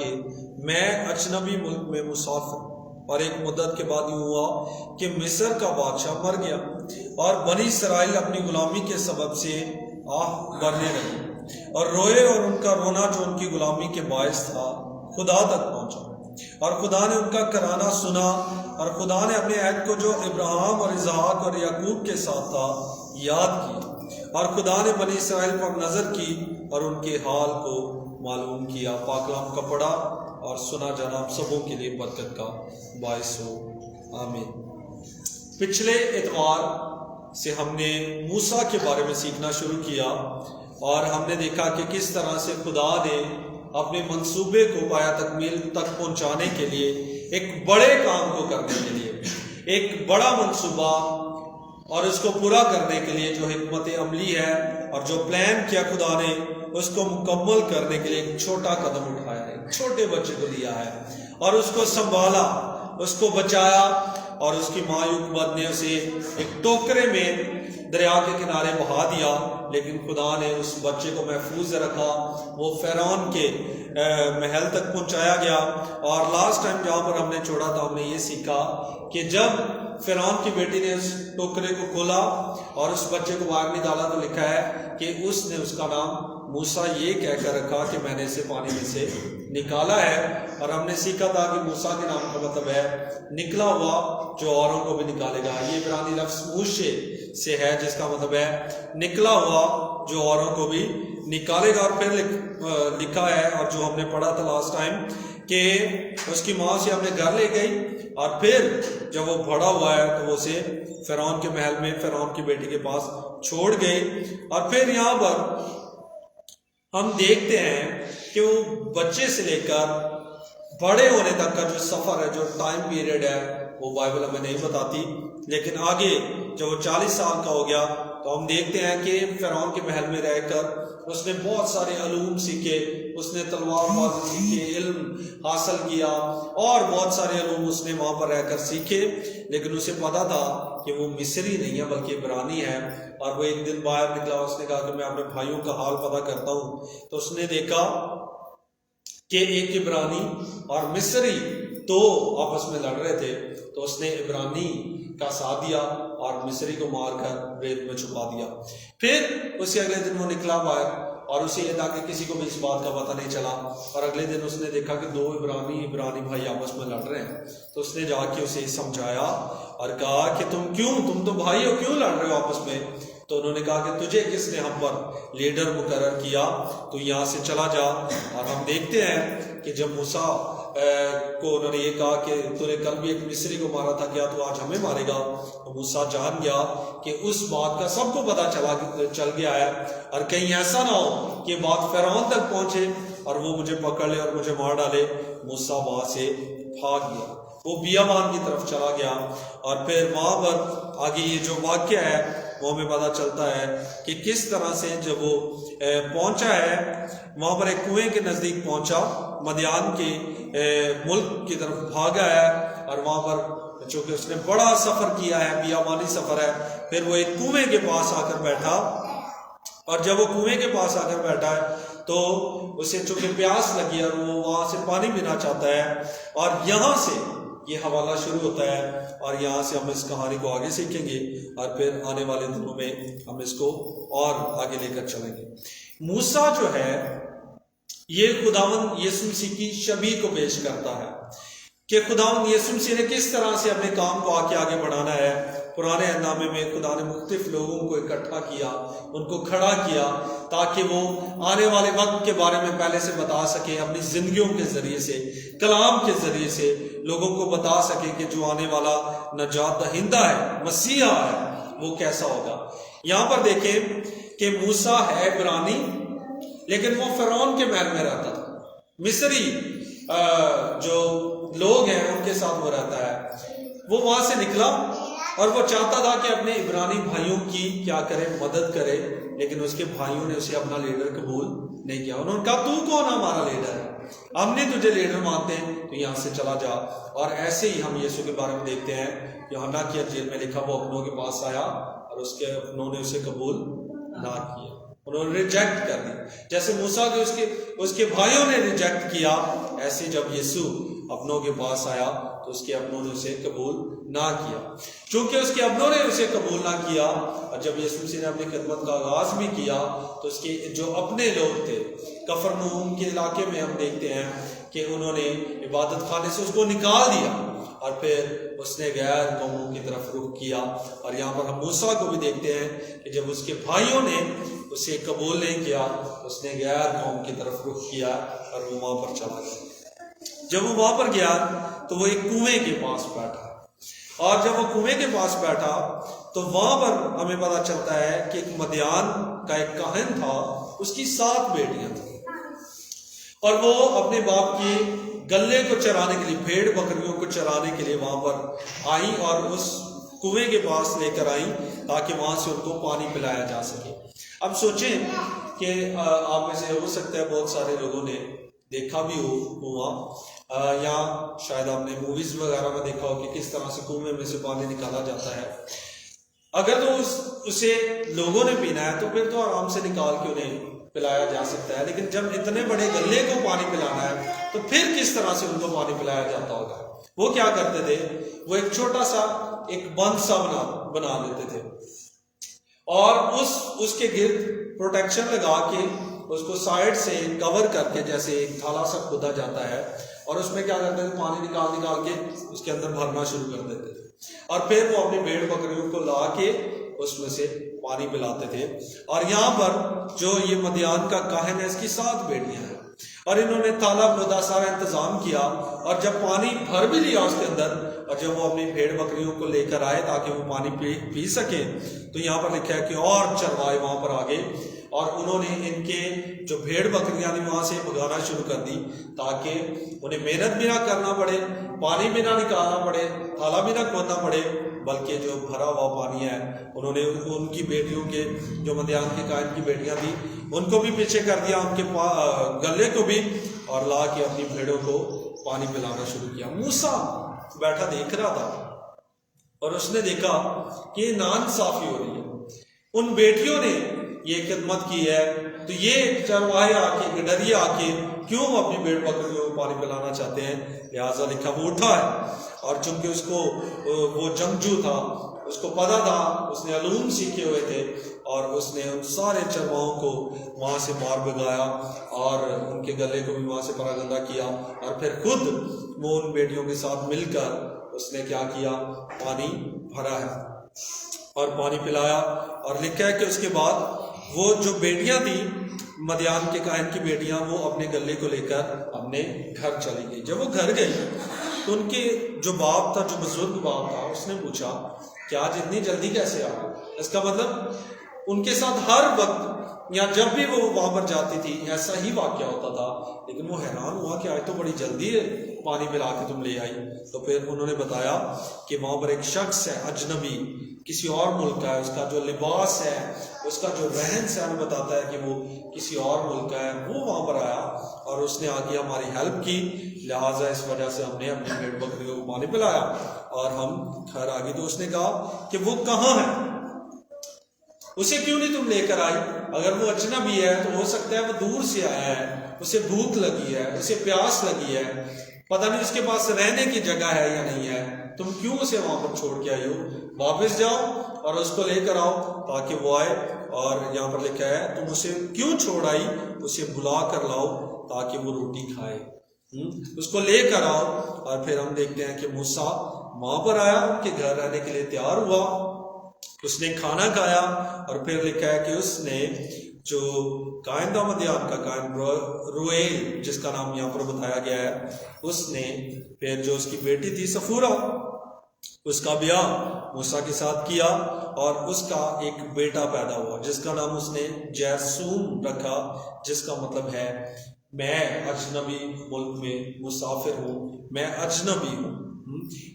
کہ میں اجنبی ملک میں مسافر، اور ایک مدت کے بعد یوں ہوا کہ مصر کا بادشاہ مر گیا اور بنی اسرائیل اپنی غلامی کے سبب سے آہ بھرنے لگے اور روئے، اور ان کا رونا جو ان کی غلامی کے باعث تھا خدا تک پہنچا، اور خدا نے ان کا کرانا سنا، اور خدا نے اپنے عہد کو جو ابراہیم اور اسحاق اور یعقوب کے ساتھ تھا یاد کیا، اور خدا نے بنی اسرائیل پر نظر کی اور ان کے حال کو معلوم کیا۔ پاک کلام کا پڑھا اور سنا جانا ہم سبوں کے لیے برکت کا باعث ہو، آمین۔ پچھلے اتوار سے ہم نے موسیٰ کے بارے میں سیکھنا شروع کیا، اور ہم نے دیکھا کہ کس طرح سے خدا نے اپنے منصوبے کو پایا تکمیل تک پہنچانے کے لیے، ایک بڑے کام کو کرنے کے لیے، ایک بڑا منصوبہ اور اس کو پورا کرنے کے لیے جو حکمت عملی ہے اور جو پلان کیا خدا نے، اس کو مکمل کرنے کے لیے ایک چھوٹا قدم اٹھایا ہے، ایک چھوٹے بچے کو لیا ہے اور اس کو سنبھالا، اس کو بچایا، اور اس کی ماں یوکبد نے اسے ایک ٹوکرے میں دریا کے کنارے بہا دیا، لیکن خدا نے اس بچے کو محفوظ رکھا، وہ فرعون کے محل تک پہنچایا گیا۔ اور لاسٹ ٹائم جہاں پر ہم نے چھوڑا تھا، ہم نے یہ سیکھا کہ جب فرعون کی بیٹی نے اس ٹوکرے کو کھولا اور اس بچے کو باہر نکالا تو لکھا ہے کہ اس نے اس کا نام موسیٰ یہ کہہ کر رکھا کہ میں نے اسے پانی میں سے نکالا ہے۔ اور ہم نے سیکھا تھا کہ موسیٰ کے نام کا مطلب ہے نکلا ہوا جو اوروں کو بھی نکالے گا۔ یہ عبرانی لفظ موشے سے ہے جس کا مطلب ہے نکلا ہوا جو اوروں کو بھی نکالے گا۔ اور پھر لکھا ہے، اور جو ہم نے پڑھا تھا لاسٹ ٹائم، کہ اس کی ماں سے ہم نے گھر لے گئی، اور پھر جب وہ بڑا ہوا ہے تو وہ اسے فرعون کے محل میں فرعون کی بیٹی کے پاس چھوڑ گئی۔ اور پھر یہاں پر ہم دیکھتے ہیں کہ وہ بچے سے لے کر بڑے ہونے تک کا جو سفر ہے، جو ٹائم پیریڈ ہے، وہ بائبل ہمیں نہیں بتاتی، لیکن آگے جب وہ 40 سال کا ہو گیا تو ہم دیکھتے ہیں کہ فرعون کے محل میں رہ کر اس نے بہت سارے علوم سیکھے، اس نے تلوار بازی سیکھے، علم حاصل کیا، اور بہت سارے علوم اس نے وہاں پر رہ کر سیکھے، لیکن اسے پتا تھا کہ وہ مصری نہیں ہے بلکہ عبرانی ہے۔ اور وہ ایک دن باہر نکلا، اس نے کہا کہ میں اپنے بھائیوں کا حال پتا کرتا ہوں، تو اس نے دیکھا کہ ایک عبرانی اور مصری تو آپس میں لڑ رہے تھے، تو اس نے عبرانی کا ساتھ دیا اور مصری کو مار کر ریت میں چھپا دیا۔ پھر اسی اگلے دن وہ نکلا باہر، اور اسے یہ تھا کہ کسی کو بھی اس بات کا پتہ نہیں چلا، اور اگلے دن اس نے دیکھا کہ دو عبرانی بھائی آپس میں لڑ رہے ہیں، تو اس نے جا کے اسے سمجھایا اور کہا کہ تم تو بھائی ہو، کیوں لڑ رہے ہو آپس میں؟ تو انہوں نے کہا کہ تجھے کس نے ہم پر لیڈر مقرر کیا، تو یہاں سے چلا جا۔ اور ہم دیکھتے ہیں کہ جب موسیٰ کو انہوں نے یہ کہا کہ تو نے کل بھی ایک مصری کو مارا تھا، کیا تو آج ہمیں مارے گا؟ تو موسیٰ جان گیا کہ اس بات کا سب کو پتہ چل گیا ہے، اور کہیں ایسا نہ ہو کہ بات فرعون تک پہنچے اور وہ مجھے پکڑ لے اور مجھے مار ڈالے۔ موسیٰ وہاں سے بھاگ گیا، وہ بیابان کی طرف چلا گیا، اور پھر وہاں پر آگے یہ جو واقعہ ہے وہ ہمیں پتہ چلتا ہے کہ کس طرح سے جب وہ پہنچا ہے وہاں پر ایک کنویں کے نزدیک پہنچا، مدیان کے ملک کی طرف بھاگا ہے، اور وہاں پر چونکہ اس نے بڑا سفر کیا ہے، بیابانی سفر ہے، پھر وہ ایک کنویں کے پاس آ کر بیٹھا، اور جب وہ کنویں کے پاس آ کر بیٹھا ہے تو اسے چونکہ پیاس لگی اور وہ وہاں سے پانی پینا چاہتا ہے، اور یہاں سے یہ حوالہ شروع ہوتا ہے، اور یہاں سے ہم اس کہانی کو آگے سیکھیں گے، اور پھر آنے والے دنوں میں ہم اس کو اور آگے لے کر چلیں گے۔ موسیٰ جو ہے یہ خداوند یسوع مسیح کی شبیہ کو پیش کرتا ہے کہ خداوند یسوع مسیح نے کس طرح سے اپنے کام کو آگے بڑھانا ہے۔ پرانے عہد نامے میں خدا نے مختلف لوگوں کو اکٹھا کیا، ان کو کھڑا کیا تاکہ وہ آنے والے وقت کے بارے میں پہلے سے بتا سکیں، اپنی زندگیوں کے ذریعے سے، کلام کے ذریعے سے لوگوں کو بتا سکیں کہ جو آنے والا نجات دہندہ ہے، مسیحا ہے، وہ کیسا ہوگا۔ یہاں پر دیکھیں کہ موسیٰ ہے عبرانی، لیکن وہ فرعون کے محل میں رہتا تھا، مصری جو لوگ ہیں ان کے ساتھ وہ رہتا ہے۔ وہ وہاں سے نکلا اور وہ چاہتا تھا کہ اپنے عبرانی بھائیوں کی کیا کرے، مدد کرے، لیکن اس کے بھائیوں نے اسے اپنا لیڈر قبول نہیں کیا۔ انہوں نے کہا تو کون ہمارا لیڈر ہے، ہم نہیں تجھے لیڈر مانتے ہیں، تو یہاں سے چلا جا۔ اور ایسے ہی ہم یسوع کے بارے میں دیکھتے ہیں، یوحنا کی انجیل میں لکھا وہ اپنوں کے پاس آیا اور اس کے اپنوں نے اسے قبول نہ کیا، انہوں نے ریجیکٹ کر دی. جیسے موسیٰ کے اس کے بھائیوں نے ریجیکٹ کیا، ایسے جب یسوع اپنوں کے پاس آیا تو اس کے اپنوں نے اسے قبول نہ کیا. چونکہ اس کے اپنوں نے اسے قبول نہ کیا، اور جب یسوع مسیح نے اپنی خدمت کا آغاز بھی کیا تو اس کے جو اپنے لوگ تھے کفرنہوم کے علاقے میں ہم دیکھتے ہیں کہ انہوں نے عبادت خانے سے اس کو نکال دیا، اور پھر اس نے غیر قوموں کی طرف رخ کیا. اور یہاں پر ہم موسیٰ کو بھی دیکھتے ہیں کہ جب اس کے بھائیوں نے اسے قبول نہیں کیا، اس نے غیر قوم کی طرف رخ کیا اور وہ وہاں پر چلا گیا. جب وہ وہاں پر گیا تو وہ ایک کنویں کے پاس بیٹھا، اور جب وہ کنویں کے پاس بیٹھا تو وہاں پر ہمیں پتہ چلتا ہے کہ ایک مدیان کا ایک کاہن تھا، اس کی 7 بیٹیاں تھیں، اور وہ اپنے باپ کی گلے کو چرانے کے لیے، بھیڑ بکریوں کو چرانے کے لیے وہاں پر آئیں اور اس کنویں کے پاس لے کر آئیں تاکہ وہاں سے ان کو پانی پلایا جا سکے. اب سوچیں کہ آپ میں سے ہو سکتا ہے بہت سارے لوگوں نے دیکھا بھی ہوا یا شاید آپ نے موویز وغیرہ میں دیکھا ہو کہ کس طرح سے کنویں میں سے پانی نکالا جاتا ہے. اگر تو اسے لوگوں نے پینا ہے تو پھر تو آرام سے نکال کے انہیں پلایا جا سکتا ہے، لیکن جب اتنے بڑے گلے کو پانی پلانا ہے تو پھر کس طرح سے ان کو پانی پلایا جاتا ہوگا. وہ کیا کرتے تھے، وہ ایک چھوٹا سا ایک بند سا بنا دیتے تھے، اور اس کے گرد پروٹیکشن لگا کے اس کو سائڈ سے کور کر کے جیسے ایک تھالا سا کھودا جاتا ہے، اور اس میں کیا کرتے تھے، پانی نکال کے اس کے اندر بھرنا شروع کر دیتے تھے، اور پھر وہ اپنی بھیڑ بکریوں کو لا کے اس میں سے پانی پلاتے تھے. اور یہاں پر جو یہ مدیان کا کاہن ہے، اس کی 7 بیٹیاں ہیں، اور انہوں نے تالا کھودا، سارا انتظام کیا، اور جب پانی بھر بھی لیا اس کے اندر، اور جب وہ اپنی بھیڑ بکریوں کو لے کر آئے تاکہ وہ پانی پی سکیں، تو یہاں پر لکھا ہے کہ اور چروائے وہاں پر آ گئے، اور انہوں نے ان کے جو بھیڑ بکریاں تھیں وہاں سے بھگانا شروع کر دی تاکہ انہیں محنت بھی نہ کرنا پڑے، پانی بھی نہ نکالنا پڑے، تھالا بھی نہ کھودنا پڑے، بلکہ جو بھرا ہوا پانی ہے انہوں نے ان کی بیٹیوں کے، جو مدیان کے کاہن کی بیٹیاں تھیں، ان کو بھی پیچھے کر دیا، ان کے گلے کو بھی، اور لا کے اپنی بھیڑوں کو پانی پلانا شروع کیا. موسیٰ بیٹھا دیکھ رہا تھا، اور اس نے دیکھا کہ یہ ناانصافی ہو رہی ہے. ان بیٹیوں نے یہ خدمت کی ہے تو یہ چرواہے آ کے، گڈریے آ کے کیوں اپنی بھیڑ بکریوں کو پانی پلانا چاہتے ہیں. لہٰذا لکھا وہ اٹھا ہے، اور چونکہ اس کو وہ جنگجو تھا، اس کو پتہ تھا، اس نے علوم سیکھے ہوئے تھے، اور اس نے ان سارے چرواہوں کو وہاں سے مار بگایا اور ان کے گلے کو بھی وہاں سے پراگندہ کیا، اور پھر خود وہ ان بیٹیوں کے ساتھ مل کر اس نے کیا کیا، پانی بھرا ہے اور پانی پلایا. اور لکھا ہے کہ اس کے بعد وہ جو بیٹیاں تھیں مدیان کے کاہن کی بیٹیاں، وہ اپنے گلے کو لے کر اپنے گھر چلی گئی. جب وہ گھر گئی تو ان کے جو باپ تھا، جو بزرگ باپ تھا، اس نے پوچھا کہ آج اتنی جلدی کیسے آ گئے. اس کا مطلب ان کے ساتھ ہر وقت یا جب بھی وہ وہاں پر جاتی تھی ایسا ہی واقعہ ہوتا تھا، لیکن وہ حیران ہوا کہ آج تو بڑی جلدی پانی پلا کے تم لے آئی. تو پھر انہوں نے بتایا کہ وہاں پر ایک شخص ہے اجنبی، کسی اور ملک کا ہے، اس کا جو لباس ہے، اس کا جو رہن سہن بتاتا ہے کہ وہ کسی اور ملک کا ہے، وہ وہاں پر آیا اور اس نے آ کے ہماری ہیلپ کی، لہٰذا اس وجہ سے ہم نے اپنی بھیڑ بکریوں کو پانی پلایا اور ہم گھر آ گئے. تو اس نے کہا کہ وہ کہاں ہے، اسے کیوں نہیں تم لے کر آئی؟ اگر وہ اجنبی ہے تو ہو سکتا ہے وہ دور سے آیا ہے، اسے بھوک لگی ہے، اسے پیاس لگی ہے، پتہ نہیں اس کے پاس رہنے کی جگہ ہے یا نہیں ہے، تم کیوں اسے وہاں پر چھوڑ کے آئی ہو؟ واپس جاؤ اور اس کو لے کر آؤ تاکہ وہ آئے. اور یہاں پر لکھا ہے تم اسے کیوں چھوڑ آئی، اسے بلا کر لاؤ تاکہ وہ روٹی کھائے. اس کو لے کر آؤ. اور پھر ہم دیکھتے ہیں کہ موسیٰ وہاں پر آیا، ان کے گھر رہنے کے لیے تیار ہوا، اس نے کھانا کھایا، اور پھر لکھا ہے کہ اس نے جو کاہن تھا مدیان کا کاہن رویل، جس کا نام یہاں پر بتایا گیا ہے، اس نے پھر جو اس کی بیٹی تھی صفورہ، اس کا بیاہ موسیٰ کے ساتھ کیا، اور اس کا ایک بیٹا پیدا ہوا جس کا نام اس نے جیسون رکھا، جس کا مطلب ہے میں اجنبی ملک میں مسافر ہوں، میں اجنبی ہوں،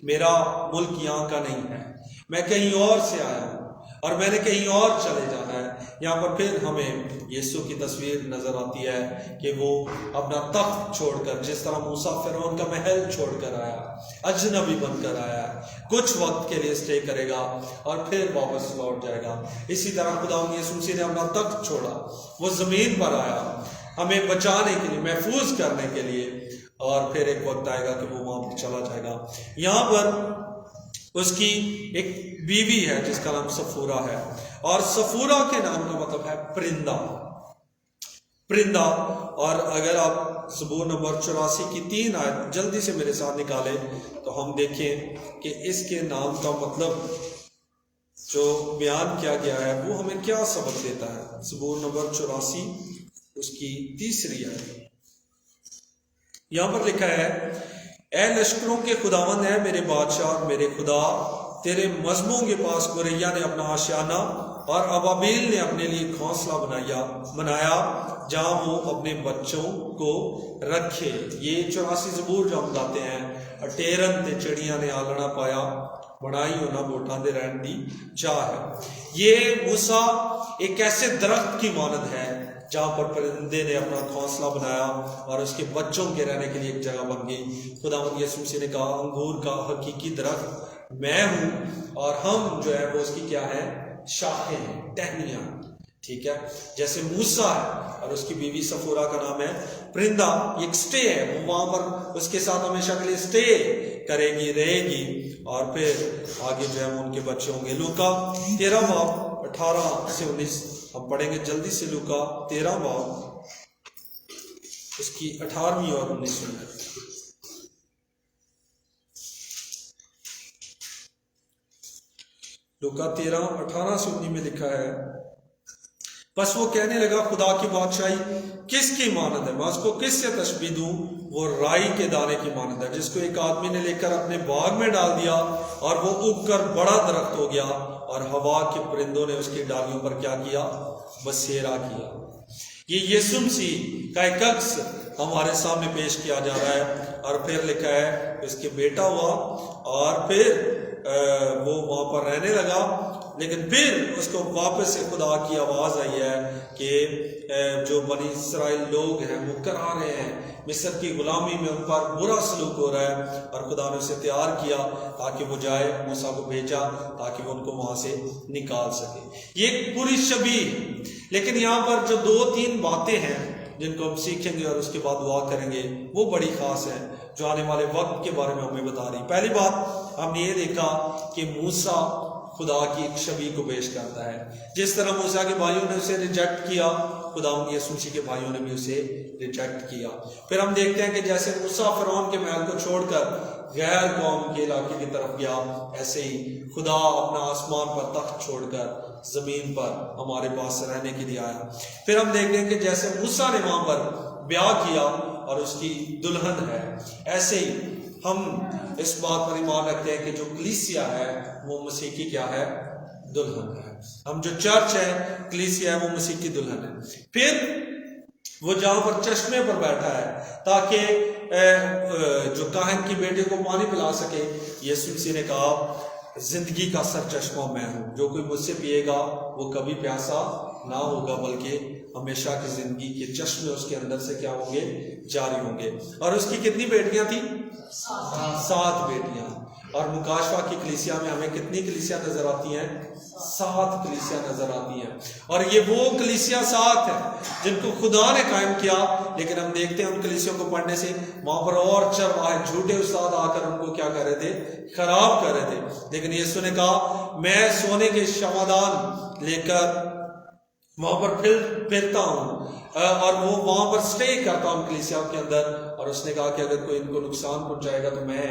میرا ملک یہاں کا نہیں ہے، میں کہیں اور سے آیا ہوں. اور میں نے کہیں اور چلے جانا ہے۔ یہاں پر پھر ہمیں یسوع کی تصویر نظر آتی ہے کہ وہ اپنا تخت چھوڑ کر، جس طرح موسیٰ فرعون کا محل چھوڑ کر آیا، اجنبی بن کر آیا، کچھ وقت کے لیے سٹے کرے گا اور پھر واپس لوٹ جائے گا، اسی طرح خداوند یسوع مسیح نے اپنا تخت چھوڑا، وہ زمین پر آیا ہمیں بچانے کے لیے، محفوظ کرنے کے لیے، اور پھر ایک وقت آئے گا کہ وہ وہاں پر چلا جائے گا۔ یہاں پر اس کی ایک بیوی ہے جس کا نام صفورہ ہے، اور صفورہ کے نام کا مطلب ہے پرندہ، پرندہ۔ اور اگر آپ زبور نمبر 84 کی 3 آیت جلدی سے میرے ساتھ نکالیں تو ہم دیکھیں کہ اس کے نام کا مطلب جو بیان کیا گیا ہے وہ ہمیں کیا سبق دیتا ہے۔ زبور نمبر 84 اس کی 3 آیت، یہاں پر لکھا ہے، اے لشکروں کے خداوند ہے میرے بادشاہ اور میرے خدا، تیرے مذموں کے پاس گوریا نے اپنا آشیانہ اور ابابیل نے اپنے لیے گھونسلہ بنایا جہاں وہ اپنے بچوں کو رکھے۔ یہ 84 زبور جو ہم گاتے ہیں، اٹیرن تے چڑیاں نے آلنا پایا، بڑائی ہونا بوٹاں دے رہن دی چاہ ہے۔ یہ موسیٰ ایک ایسے درخت کی مانند ہے جہاں پر پرندے نے اپنا گھونسلہ بنایا اور اس کے بچوں کے رہنے کے لیے ایک جگہ بن گئی۔ خداوند یسوع مسیح نے کہا، انگور کا حقیقی درخت میں ہوں اور ہم جو ہے وہ اس کی کیا ہے، شاخیں ہیں، ٹہنیاں، ٹھیک ہے۔ جیسے موسیٰ ہے اور اس کی بیوی صفورہ کا نام ہے پرندہ، ایک سٹے ہے، وہ وہاں پر اس کے ساتھ ہمیشہ کے لیے سٹے کرے گی، رہے گی، اور پھر آگے جو ہے ان کے بچے ہوں گے۔ لوکا 13 باب 18 سے 19 ہم پڑھیں گے جلدی سے۔ لوکا 13 باب اس کی 18ویں اور 19ویں آیت۔ لوکا 13 18 سے 19 میں لکھا ہے، بس وہ کہنے لگا، خدا کی بادشاہی کس کی مانند ہے، میں اس کو کس سے تشبیہ دوں؟ وہ رائی کے دانے کی مانند ہے جس کو ایک آدمی نے لے کر اپنے باغ میں ڈال دیا اور وہ اگ کر بڑا درخت ہو گیا اور ہوا کے پرندوں نے اس کی ڈالیوں پر کیا کیا، بسیرا کیا۔ یہ یسوع مسیح کا ایک عکس ہمارے سامنے پیش کیا جا رہا ہے، اور پھر لکھا ہے اس کے بیٹا ہوا اور پھر وہ وہاں پر رہنے لگا، لیکن پھر اس کو واپس سے خدا کی آواز آئی ہے کہ جو بنی اسرائیل لوگ ہیں وہ کرا رہے ہیں، مصر کی غلامی میں ان پر برا سلوک ہو رہا ہے، اور خدا نے اسے تیار کیا تاکہ وہ جائے، موسیٰ کو بھیجا تاکہ وہ ان کو وہاں سے نکال سکے۔ یہ ایک پوری شبیہ ہے، لیکن یہاں پر جو 2-3 باتیں ہیں جن کو ہم سیکھیں گے اور اس کے بعد دعا کریں گے وہ بڑی خاص ہے، جو آنے والے وقت کے بارے میں ہمیں بتا رہی۔ پہلی بات ہم نے یہ دیکھا کہ موسیٰ خدا کی ایک شبیہ کو پیش کرتا ہے، جس طرح موسیٰ کے بھائیوں نے اسے ریجیکٹ کیا، خداوند یسوع مسیح کے بھائیوں نے بھی اسے ریجیکٹ کیا۔ پھر ہم دیکھتے ہیں کہ جیسے موسیٰ فرعون کے محل کو چھوڑ کر غیر قوم کے علاقے کی طرف گیا، ایسے ہی خدا اپنا آسمان پر تخت چھوڑ کر زمین پر ہمارے پاس رہنے کے لیے آیا۔ پھر ہم دیکھتے ہیں کہ جیسے موسیٰ نے وہاں پر بیاہ کیا اور اس کی دلہن ہے، ایسے ہی ہم اس بات پر ایمان رکھتے ہیں کہ جو کلیسیا ہے وہ مسیح کی کیا ہے، دلہن ہے۔ ہم جو چرچ ہے، کلیسیا ہے، وہ مسیح کی دلہن ہے۔ پھر وہ جہاں پر چشمے پر بیٹھا ہے تاکہ جو کاہن کی بیٹے کو پانی پلا سکے، یسوع مسیح نے کہا، زندگی کا سر چشمہ میں ہوں، جو کوئی مجھ سے پیے گا وہ کبھی پیاسا نہ ہوگا، بلکہ ہمیشہ کی زندگی کے چشمے اس کے اندر سے کیا ہوں گے، جاری ہوں گے۔ اور اس کی کتنی بیٹیاں تھیں؟ 7 بیٹیاں۔ اور مکاشفہ کی کلیسیا میں ہمیں کتنی کلیسیا نظر آتی ہیں؟ 7 کلیسیا نظر آتی ہیں، اور یہ وہ کلیسیا 7 ہیں جن کو خدا نے قائم کیا، لیکن ہم دیکھتے ہیں ان کلیسیوں کو پڑھنے سے وہاں پر اور چرواہے جھوٹے استاد آ کر ان کو کیا کر رہے تھے، خراب کر رہے تھے۔ لیکن یسوع نے کہا، میں سونے کے شمعدان لے کر وہاں پر پھرتا ہوں اور وہ وہاں پر سٹے کرتا ہوں کلیسیا کے اندر، اور اس نے کہا کہ اگر کوئی ان کو نقصان پہنچائے گا تو میں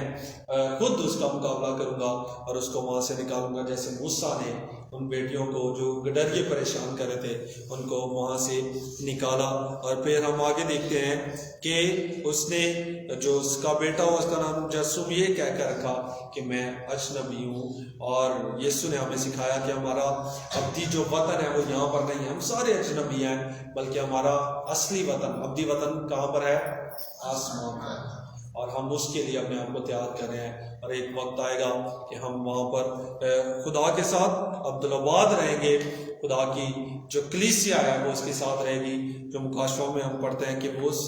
خود اس کا مقابلہ کروں گا اور اس کو وہاں سے نکالوں گا، جیسے موسیٰ نے ان بیٹیوں کو جو گڈریے پریشان کر رہے تھے ان کو وہاں سے نکالا۔ اور پھر ہم آگے دیکھتے ہیں کہ اس نے جو اس کا بیٹا ہو اس کا نام جرثوم یہ کہہ کر رکھا کہ میں اجنبی ہوں، اور یسوع نے ہمیں سکھایا کہ ہمارا ابدی جو وطن ہے وہ یہاں پر نہیں ہے، ہم سارے اجنبی ہیں، بلکہ ہمارا اصلی وطن، ابدی وطن کہاں پر ہے؟ آسمان پر۔ اور ہم اس کے لیے اپنے آپ کو تیار کر رہے ہیں، اور ایک وقت آئے گا کہ ہم وہاں پر خدا کے ساتھ عبدالآباد رہیں گے، خدا کی جو کلیسیا ہے وہ اس کے ساتھ رہے گی، جو مکاشفوں میں ہم پڑھتے ہیں کہ وہ اس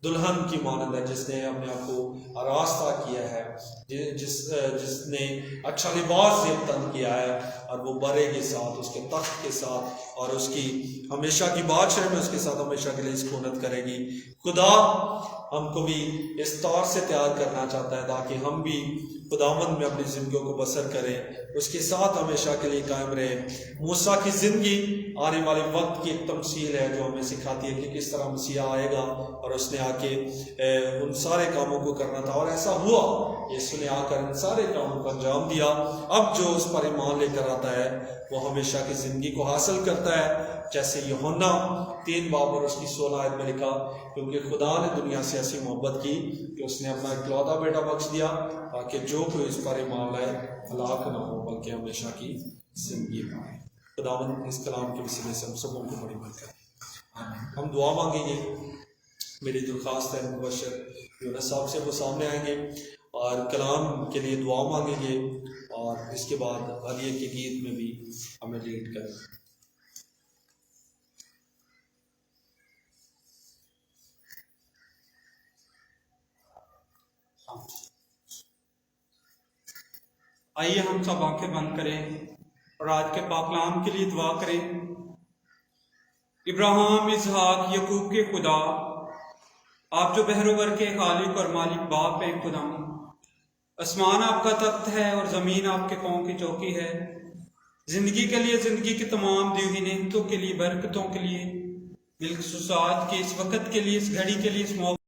دلہن کی مانند ہے جس نے اپنے آپ کو آراستہ کیا ہے، جس نے اچھا لباس زیب تن کیا ہے، اور وہ برے کے ساتھ، اس کے تخت کے ساتھ، اور اس کی ہمیشہ کی بادشاہ میں اس کے ساتھ ہمیشہ کے لیے سکونت کرے گی۔ خدا ہم کو بھی اس طور سے تیار کرنا چاہتا ہے تاکہ ہم بھی خداوند میں اپنی زندگیوں کو بسر کریں، اس کے ساتھ ہمیشہ کے لیے قائم رہیں۔ موسیٰ کی زندگی آنے والے وقت کی ایک تمثیل ہے جو ہمیں سکھاتی ہے کہ کس طرح مسیح آئے گا، اور اس نے آ کے ان سارے کاموں کو کرنا تھا، اور ایسا ہوا، یسوع نے آ کر ان سارے کاموں کو انجام دیا۔ اب جو اس پر ایمان لے کر آتا ہے وہ ہمیشہ کی زندگی کو حاصل کرتا ہے، جیسے یوحنا 3 باب اور اس کی 16 آیت میں لکھا، کیونکہ خدا نے دنیا سے ایسی محبت کی کہ اس نے اپنا اکلوتا بیٹا بخش دیا تاکہ جو کوئی اس پر ایمان لائے ہلاک نہ ہو بلکہ ہمیشہ کی زندگی پائے۔ خداوند اس کلام کے وسیلے سے ہم سبوں کو بڑی مدد کرے۔ ہم دعا مانگیں گے۔ میری درخواست ہے مبشر یونس صاحب سے وہ سامنے آئیں گے اور کلام کے لیے دعا مانگیں گے، اور اس کے بعد علیہ کے گیت میں بھی ہمیں لیڈ کریں۔ آئیے ہم سب آنکھیں بند کریں اور آج کے پاک کلام کے لیے دعا کریں۔ ابراہیم، اسحاق، یعقوب کے خدا، آپ جو بحر و بر کے خالق اور مالک باپ ہیں، خدا آسمان آپ کا تخت ہے اور زمین آپ کے پاؤں کی چوکی ہے۔ زندگی کے لیے، زندگی کی تمام دی ہوئی نعمتوں کے لیے، برکتوں کے لیے، بالخصوص آج کے اس وقت کے لیے، اس گھڑی کے لیے، اس موقع